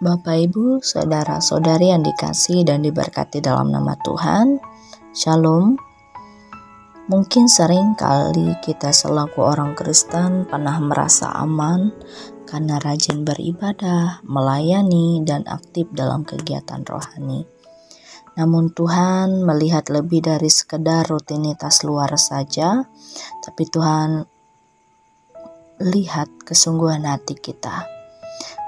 Bapak, Ibu, saudara-saudari yang dikasihi dan diberkati dalam nama Tuhan, Shalom. Mungkin sering kali kita selaku orang Kristen pernah merasa aman karena rajin beribadah, melayani, dan aktif dalam kegiatan rohani. Namun Tuhan melihat lebih dari sekedar rutinitas luar saja, tapi Tuhan lihat kesungguhan hati kita.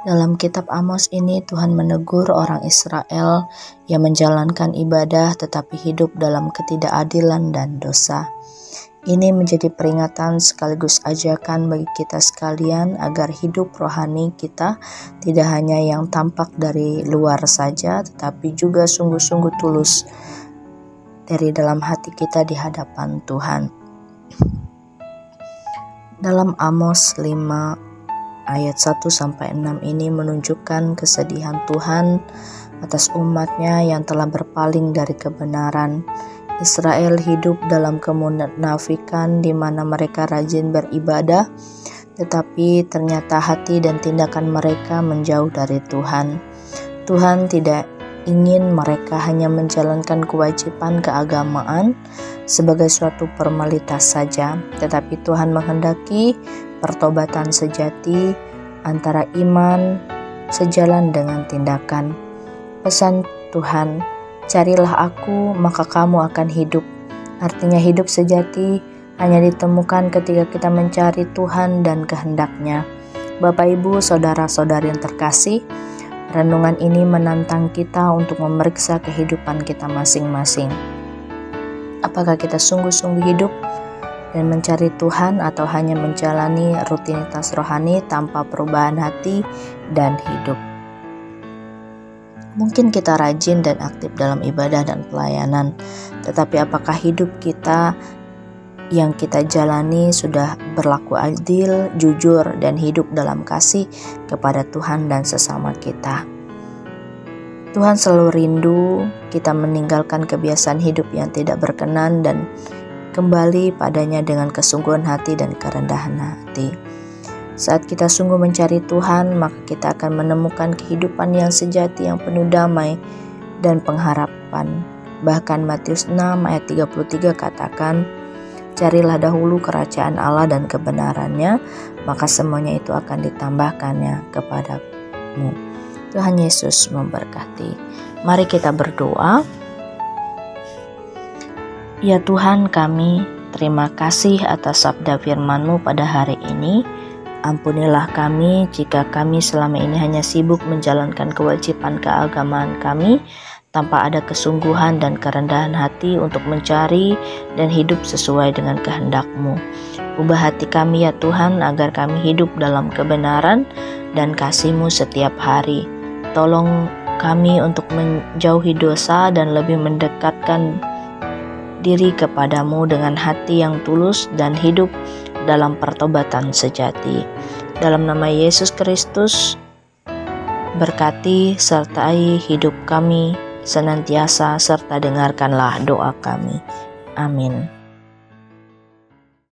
Dalam kitab Amos ini Tuhan menegur orang Israel yang menjalankan ibadah tetapi hidup dalam ketidakadilan dan dosa. Ini menjadi peringatan sekaligus ajakan bagi kita sekalian agar hidup rohani kita tidak hanya yang tampak dari luar saja, tetapi juga sungguh-sungguh tulus dari dalam hati kita di hadapan Tuhan. Dalam Amos 5 ayat 1-6 ini menunjukkan kesedihan Tuhan atas umatnya yang telah berpaling dari kebenaran. Israel hidup dalam kemunafikan di mana mereka rajin beribadah, tetapi ternyata hati dan tindakan mereka menjauh dari Tuhan. Tuhan tidak ingin mereka hanya menjalankan kewajiban keagamaan sebagai suatu formalitas saja, tetapi Tuhan menghendaki pertobatan sejati antara iman sejalan dengan tindakan. Pesan Tuhan, carilah aku maka kamu akan hidup. Artinya hidup sejati hanya ditemukan ketika kita mencari Tuhan dan kehendak-Nya. Bapak, Ibu, saudara-saudari yang terkasih, renungan ini menantang kita untuk memeriksa kehidupan kita masing-masing. Apakah kita sungguh-sungguh hidup dan mencari Tuhan atau hanya menjalani rutinitas rohani tanpa perubahan hati dan hidup? Mungkin kita rajin dan aktif dalam ibadah dan pelayanan, tetapi apakah hidup kita yang kita jalani sudah berlaku adil, jujur, dan hidup dalam kasih kepada Tuhan dan sesama kita? Tuhan selalu rindu kita meninggalkan kebiasaan hidup yang tidak berkenan dan kembali padanya dengan kesungguhan hati dan kerendahan hati. Saat kita sungguh mencari Tuhan, maka kita akan menemukan kehidupan yang sejati yang penuh damai dan pengharapan. Bahkan Matius 6 ayat 33 katakan, carilah dahulu kerajaan Allah dan kebenarannya, maka semuanya itu akan ditambahkannya kepadamu. Tuhan Yesus memberkati. Mari kita berdoa. Ya Tuhan kami, terima kasih atas sabda firman-Mu pada hari ini. Ampunilah kami jika kami selama ini hanya sibuk menjalankan kewajiban keagamaan kami tanpa ada kesungguhan dan kerendahan hati untuk mencari dan hidup sesuai dengan kehendak-Mu. Ubah hati kami ya Tuhan agar kami hidup dalam kebenaran dan kasih-Mu setiap hari. Tolong kami untuk menjauhi dosa dan lebih mendekatkan diri kepadamu dengan hati yang tulus dan hidup dalam pertobatan sejati. Dalam nama Yesus Kristus, berkati sertai hidup kami senantiasa serta dengarkanlah doa kami. Amin.